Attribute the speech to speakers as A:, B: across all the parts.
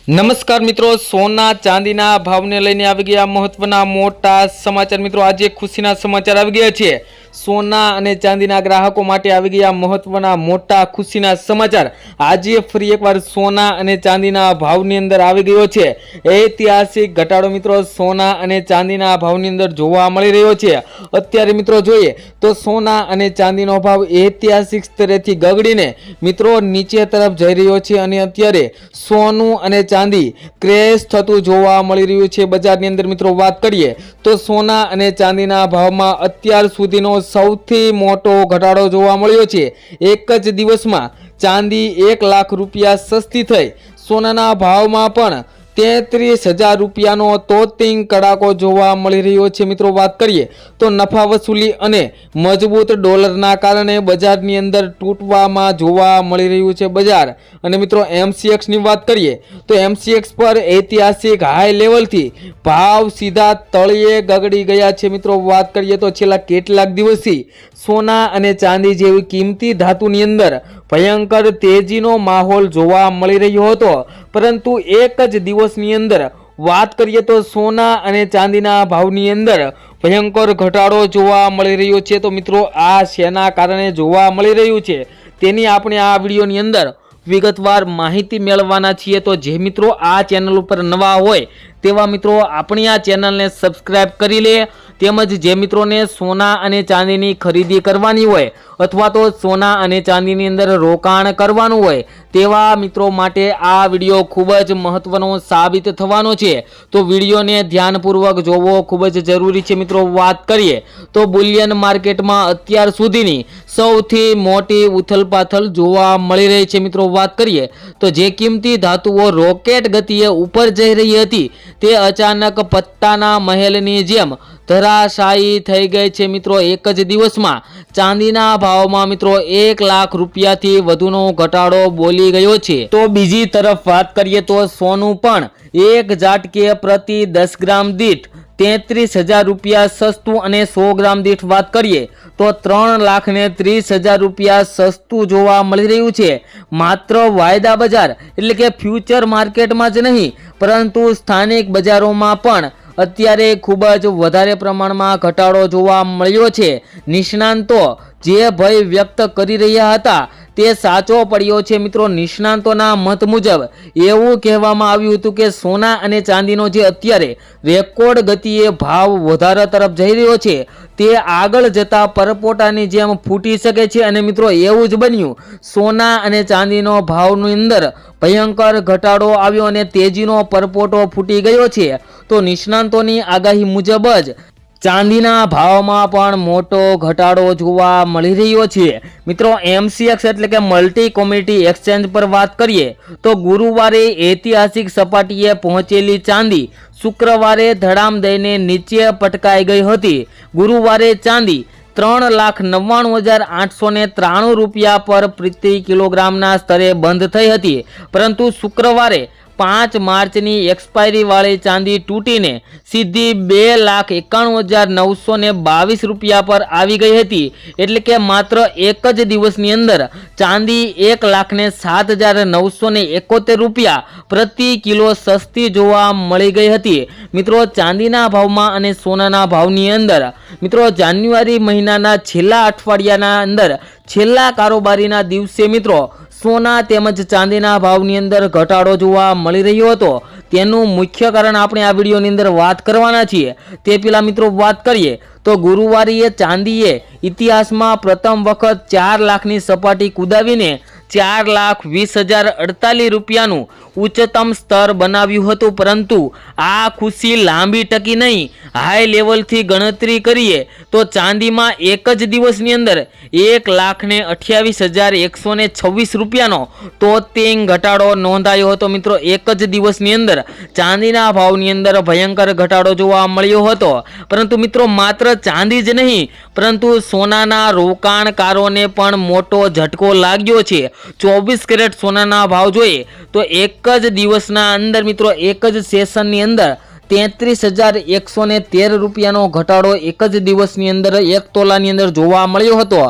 A: નમસ્કાર મિત્રો, સોના ચાંદીના ભાવને લઈને આવી ગયા મહત્વના મોટા સમાચાર। મિત્રો આજે ખુશીના સમાચાર આવી ગયા છે। સોના અને ચાંદીના ગ્રાહકો માટે આવી ગયા મહત્વના મોટા ખુશીના સમાચાર। આજે ફરી એકવાર સોના અને ચાંદીના ભાવની અંદર આવી ગયો છે ઐતિહાસિક ઘટાડો। મિત્રો સોના અને ચાંદીના ભાવની અંદર જોવા મળી રહ્યો છે। અત્યારે મિત્રો જોઈએ તો સોના અને ચાંદીનો ભાવ ઐતિહાસિક સ્તરેથી ગગડીને મિત્રો નીચે તરફ જઈ રહ્યો છે અને અત્યારે સોનું અને ચાંદી ક્રેશ થતું જોવા મળી રહ્યું છે બજારની અંદર। મિત્રો વાત કરીએ તો સોના અને ચાંદીના ભાવમાં અત્યાર સુધીનો સૌથી મોટો ઘટાડો જોવા મળ્યો છે। એક જ દિવસમાં ચાંદી 1 લાખ રૂપિયા સસ્તી થઈ। સોનાના ભાવમાં પણ 33,000 રૂપિયાનો તોતિંગ કડાકો જોવા મળી રહ્યો છે। મિત્રો વાત કરીએ તો નફા વસૂલી અને મજબૂત ડોલરના કારણે બજારની અંદર તૂટવામાં જોવા મળી રહ્યું છે બજાર। અને મિત્રો MCX ની વાત કરીએ તો MCX પર ઐતિહાસિક હાઈ લેવલથી ભાવ સીધા તળિયે ગગડી ગયા છે। મિત્રો વાત કરીએ તો છેલ્લા કેટલાક દિવસથી સોના અને ચાંદી જેવી કિંમતી ધાતુની અંદર ભયંકર તેજીનો માહોલ જોવા મળી રહ્યો હતો, પરંતુ એક જ દિવસની અંદર વાત કરીએ તો સોના અને ચાંદીના ભાવની અંદર ભયંકર ઘટાડો જોવા મળી રહ્યો છે। તો મિત્રો આ શેના કારણે જોવા મળી રહ્યું છે તેની આપણે આ વિડીયોની અંદર વિગતવાર માહિતી મેળવવાના છીએ। તો જે મિત્રો આ ચેનલ ઉપર નવા હોય તેવા મિત્રો આપણી આ ચેનલને સબસ્ક્રાઇબ કરી લે, તેમજ જે મિત્રોને સોના અને ચાંદીની ખરીદી કરવાની હોય અથવા તો સોના અને ચાંદીની અંદર રોકાણ કરવાનું હોય તેવા મિત્રો માટે આ વિડીયો ખૂબ જ મહત્વનો સાબિત થવાનો છે। તો વિડીયોને ધ્યાનપૂર્વક જોવો ખૂબ જ જરૂરી છે। મિત્રો વાત કરીએ તો બુલિયન માર્કેટમાં અત્યાર સુધીની સૌથી મોટી ઉથલપાથલ જોવા મળી રહી છે। મિત્રો વાત કરીએ તો જે કિંમતી ધાતુઓ રોકેટ ગતિએ ઉપર જઈ રહી હતી તે અચાનક પત્તાના મહેલની જેમ ધરાશાયી થઈ ગઈ છે। મિત્રો એક જ દિવસમાં ચાંદીના ભાવમાં મિત્રો 1 લાખ રૂપિયાથી વધુનો ઘટાડો બોલી ગયો છે। તો બીજી તરફ વાત કરીએ તો સોનું પણ એક ઝાટકે પ્રતિ 10 ગ્રામ દીઠ 33,000 રૂપિયા સસ્તું અને 100 ગ્રામ દીઠ વાત કરીએ તો 3,30,000 રૂપિયા સસ્તું જોવા મળી રહ્યું છે। માત્ર વાયદા બજાર એટલે કે ફ્યુચર માર્કેટમાં જ નહીં પરંતુ સ્થાનિક બજારોમાં પણ અત્યારે ખૂબ જ વધારે પ્રમાણમાં ઘટાડો જોવા મળ્યો છે। નિષ્ણાંતો જે ભય વ્યક્ત કરી રહ્યા હતા તે સાચો પડ્યો છે। મિત્રો નિષ્ણાંતોના મત મુજબ એવું કહેવામાં આવ્યું હતું કે સોના અને ચાંદીનો જે અત્યારે રેકોર્ડ ગતિએ ભાવ વધારા તરફ જઈ રહ્યો છે તે આગળ જતા પરપોટાની જેમ ફૂટી શકે છે। અને મિત્રો એવું જ બન્યું, સોના અને ચાંદીનો ભાવની અંદર ભયંકર ઘટાડો આવ્યો અને તેજીનો પરપોટો ફૂટી ગયો છે। તો નિષ્ણાંતોની આગાહી મુજબ જ ચાંદીના ભાવમાં પણ મોટો ઘટાડો જોવા મળી રહ્યો છે। મિત્રો MCX એટલે કે મલ્ટી કોમોડિટી એક્સચેન્જ પર વાત કરીએ તો ગુરુવારે ઐતિહાસિક સપાટીએ પહોંચેલી ચાંદી શુક્રવારે ધડામ દઈને નીચે પટકાઈ ગઈ હતી। ગુરુવારે ચાંદી 3,99,893 રૂપિયા પર પ્રતિ કિલોગ્રામના સ્તરે બંધ થઈ હતી, પરંતુ શુક્રવારે 5 માર્ચની એક્સપાયરી વાળી ચાંદી તૂટીને સીધી 2,91,922 રૂપિયા પર આવી ગઈ હતી। એટલે કે માત્ર એક જ દિવસની અંદર ચાંદી 1,07,971 રૂપિયા પ્રતિ કિલો સસ્તી જોવા મળી ગઈ હતી। મિત્રો ચાંદીના ભાવમાં અને સોનાના ભાવની અંદર મિત્રો જાન્યુઆરી મહિનાના છેલ્લા અઠવાડિયાના અંદર છેલ્લા કારોબારીના દિવસે મિત્રો સોના તેમજ ચાંદીના ભાવની અંદર ઘટાડો જોવા મળી રહ્યો હતો। તેનું મુખ્ય કારણ આપણે આ વિડીયોની અંદર વાત કરવાના છીએ। તે પહેલા મિત્રો વાત કરીએ તો ગુરુવારે ચાંદીએ ઇતિહાસમાં પ્રથમ વખત 4 લાખની સપાટી કુદાવીને 4,20,048 રૂપિયાનું ઉચ્ચતમ સ્તર બનાવ્યું હતું, પરંતુ આ ખુશી લાંબી ટકી નહીં। હાઈ લેવલથી ગણતરી કરીએ તો ચાંદીમાં એક જ દિવસની અંદર 1,28,126 રૂપિયાનો તોતિંગ ઘટાડો નોંધાયો હતો। મિત્રો એક જ દિવસની અંદર ચાંદીના ભાવની અંદર ભયંકર ઘટાડો જોવા મળ્યો હતો, પરંતુ મિત્રો માત્ર ચાંદી જ નહીં પરંતુ સોનાના રોકાણકારોને પણ મોટો ઝટકો લાગ્યો છે। 24 કેરેટ સોનાના ભાવ જોઈએ તો એક જ દિવસના અંદર મિત્રો એક જ સેશનની અંદર 33,113 રૂપિયાનો ઘટાડો એક જ દિવસની અંદર 1 તોલાની અંદર જોવા મળ્યો હતો।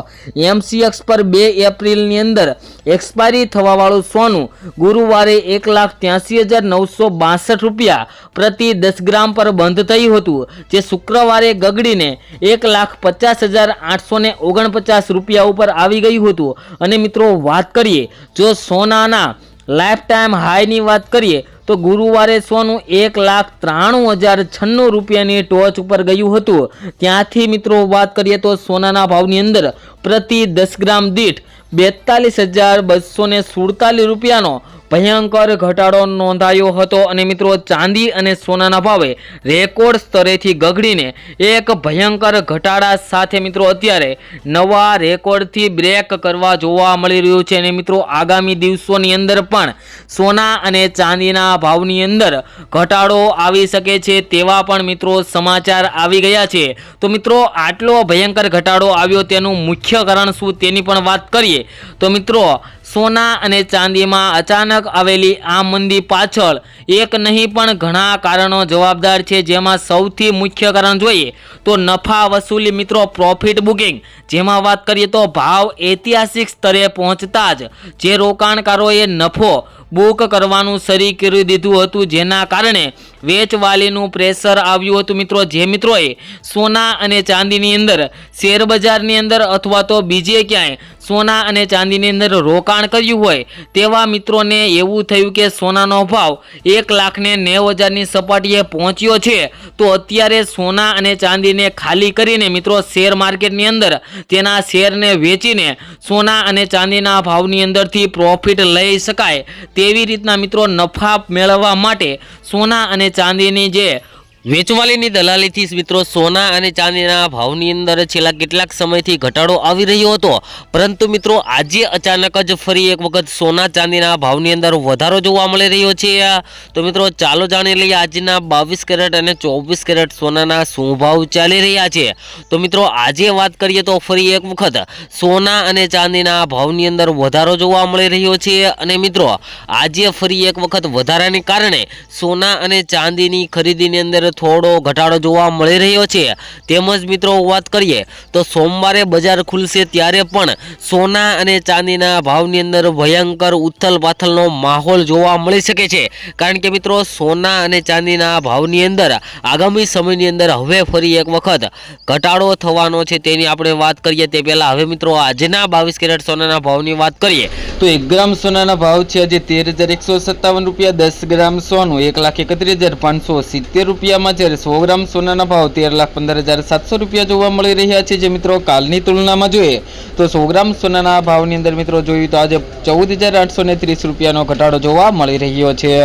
A: MCX પર 2 એપ્રિલની અંદર એક્સપાયરી થવાવાળું સોનું ગુરુવારે 1,83,962 રૂપિયા પ્રતિ 10 ગ્રામ પર બંધ થયું હતું, જે શુક્રવારે ગગડીને 1,50,849 રૂપિયા ઉપર આવી ગયું હતું। અને મિત્રો વાત કરીએ જો સોનાના લાઈફ ટાઈમ હાઈની વાત કરીએ તો ગુરુવારે સોનું 1,93,096 રૂપિયાની ટોચ ઉપર ગયું હતું। ત્યાંથી મિત્રો વાત કરીએ તો સોનાના ભાવની અંદર પ્રતિ 10 ગ્રામ દીઠ 42,247 રૂપિયાનો ભયંકર ઘટાડો નોંધાયો હતો। અને મિત્રો ચાંદી અને સોનાના ભાવે રેકોર્ડ સ્તરેથી ગગડીને એક ભયંકર ઘટાડા સાથે મિત્રો અત્યારે નવા રેકોર્ડથી બ્રેક કરવા જોવા મળી રહ્યું છે। અને મિત્રો આગામી દિવસોની અંદર પણ સોના અને ચાંદીના ભાવની અંદર ઘટાડો આવી શકે છે તેવા પણ મિત્રો સમાચાર આવી ગયા છે। તો મિત્રો આટલો ભયંકર ઘટાડો આવ્યો તેનું મુખ્ય કારણ શું તેની પણ વાત કરીએ તો મિત્રો સોના અને ચાંદીમાં અચાનક આવેલી આ મંદી પાછળ એક નહીં પણ ઘણા કારણો જવાબદાર છે, જેમાં સૌથી મુખ્ય કારણ જોઈએ તો નફા વસૂલી મિત્રો પ્રોફિટ બુકિંગ, જેમાં વાત કરીએ તો ભાવ ઐતિહાસિક સ્તરે પહોંચતા જ જે રોકાણકારોએ નફો બુક કરવાનું શરૂ કરી દીધું હતું, જેના કારણે વેચવાલીનું પ્રેશર આવ્યું હતું। મિત્રો જે મિત્રોએ સોના અને ચાંદીની અંદર શેર બજારની અંદર અથવા તો બીજે ક્યાંય સોના અને ચાંદીની અંદર રોકાણ કર્યું હોય તેવા મિત્રોને એવું થયું કે સોનાનો ભાવ 1,90,000ની સપાટીએ પહોંચ્યો છે, તો અત્યારે સોના અને ચાંદીને ખાલી કરીને મિત્રો શેર માર્કેટની અંદર તેના શેરને વેચીને સોના અને ચાંદીના ભાવની અંદરથી પ્રોફિટ લઈ શકાય તેવી રીતના મિત્રો નફા મેળવવા માટે સોના અને ચાંદીની જે વેચવાલીની દલાલીથી મિત્રો સોના અને ચાંદીના ભાવની અંદર છેલ્લા કેટલાક સમયથી ઘટાડો આવી રહ્યો હતો, પરંતુ મિત્રો આજે અચાનક જ ફરી એક વખત સોના ચાંદીના ભાવની અંદર વધારો જોવા મળી રહ્યો છે। તો મિત્રો ચાલો જાણી લઈએ આજના 22 કેરેટ અને 24 કેરેટ સોનાના શું ભાવ ચાલી રહ્યા છે। તો મિત્રો આજે વાત કરીએ તો ફરી એક વખત સોના અને ચાંદીના ભાવની અંદર વધારો જોવા મળી રહ્યો છે। અને મિત્રો આજે ફરી એક વખત વધારાને કારણે સોના અને ચાંદીની ખરીદીની અંદર થોડો ઘટાડો જોવા મળી રહ્યો છે। તેમજ મિત્રો વાત કરીએ તો સોમવારે બજાર ખુલશે ત્યારે પણ સોના અને ચાંદીના ભાવની અંદર ભયંકર ઉથલ પાથલનો માહોલ જોવા મળી શકે છે, કારણ કે મિત્રો સોના અને ચાંદીના ભાવની અંદર આગામી સમયની અંદર હવે ફરી એક વખત ઘટાડો થવાનો છે તેની આપણે વાત કરીએ તે પહેલા હવે મિત્રો આજના 22 કેરેટ સોનાના ભાવની વાત કરીએ તો 1 ગ્રામ સોનાના ભાવ છે આજે 13,157 રૂપિયા। 10 ગ્રામ સોનું 1,31,570 રૂપિયામાં, જ્યારે 100 ગ્રામ સોનાના ભાવ 13,15,700 રૂપિયા જોવા મળી રહ્યા છે। જે મિત્રો કાલની તુલનામાં જોઈએ તો 100 ગ્રામ સોનાના ભાવની અંદર મિત્રો જોયું તો આજે 14,830 રૂપિયાનો ઘટાડો જોવા મળી રહ્યો છે।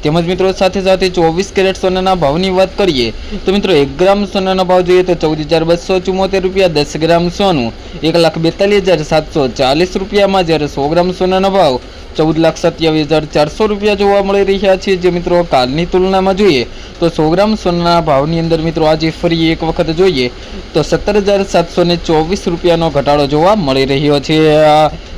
A: તેમજ મિત્રો સાથે સાથે 24 કેરેટ સોનાના ભાવની વાત કરીએ તો મિત્રો 1 ગ્રામ સોનાનો ભાવ જોઈએ તો 14,274 રૂપિયા। 10 ગ્રામ સોનું 1,42,740 રૂપિયામાં, જ્યારે 100 ગ્રામ સોનાનો ભાવ 14,27,400 રૂપિયા જોવા મળી રહ્યા છે। જે મિત્રો કાલની તુલનામાં જોઈએ તો 100 ગ્રામ સોનાના ભાવની અંદર મિત્રો આજે ફરી એક વખત જોઈએ તો 17,724 રૂપિયાનો ઘટાડો જોવા મળી રહ્યો છે।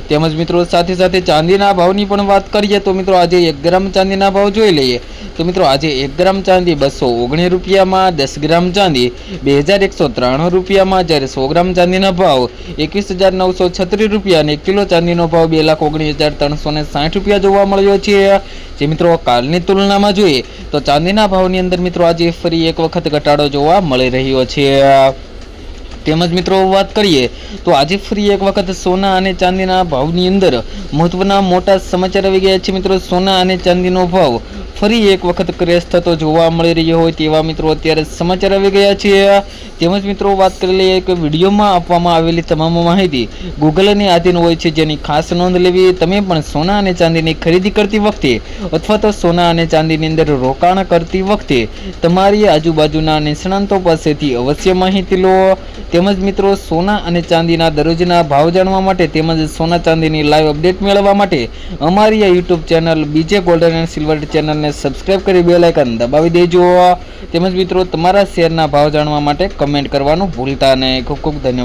A: તેમજ મિત્રો સાથે સાથે ચાંદીના ભાવની પણ વાત કરીએ તો મિત્રો આજે 1 ગ્રામ ચાંદીના ભાવ જોઈ લઈએ તો મિત્રો આજે 1 ગ્રામ ચાંદી 219 રૂપિયામાં, 10 ગ્રામ ચાંદી 2,193 રૂપિયામાં, જ્યારે 100 ગ્રામ ચાંદીના ભાવ 21,936 રૂપિયા અને 1 કિલો ચાંદીનો ભાવ 2,19,360 રૂપિયા જોવા મળ્યો છે। જે મિત્રો કાલની તુલનામાં જોઈએ તો ચાંદીના ભાવની અંદર મિત્રો આજે ફરી એક વખત ઘટાડો જોવા મળી રહ્યો છે। તેમજ મિત્રો વાત કરીએ તો આજે ફરી એક વખત સોના અને ચાંદીના ભાવની અંદર મહત્વના મોટા સમાચાર આવી ગયા છે। મિત્રો સોના અને ચાંદીનો ભાવ ફરી એક વખત ક્રેશ થતો જોવા મળી રહ્યો હોય તેવા મિત્રો અત્યારે સમાચાર આવી ગયા છે। તેમજ મિત્રો વાત કરી લઈએ કે વિડીયોમાં આપવામાં આવેલી તમામ માહિતી ગૂગલની આધીન હોય છે, જેની ખાસ નોંધ લેવી। તમે પણ સોના અને ચાંદીની ખરીદી કરતી વખતે અથવા તો સોના અને ચાંદીની અંદર રોકાણ કરતી વખતે તમારી આજુબાજુના નિષ્ણાંતો પાસેથી અવશ્ય માહિતી લો। તેમજ મિત્રો સોના અને ચાંદીના દરરોજના ભાવ જાણવા માટે તેમજ સોના ચાંદીની લાઈવ અપડેટ મેળવવા માટે અમારી આ યુટ્યુબ ચેનલ બીજે ગોલ્ડન એન્ડ સિલ્વર ચેનલને સબસ્ક્રાઇબ કરી બેલ આઇકન દબાવી દેજો। તેમજ મિત્રો તમારા શેરના ભાવ જાણવા માટે કમેન્ટ કરવાનું ભૂલતા નહીં। ખૂબ ખૂબ ધન્યવાદ।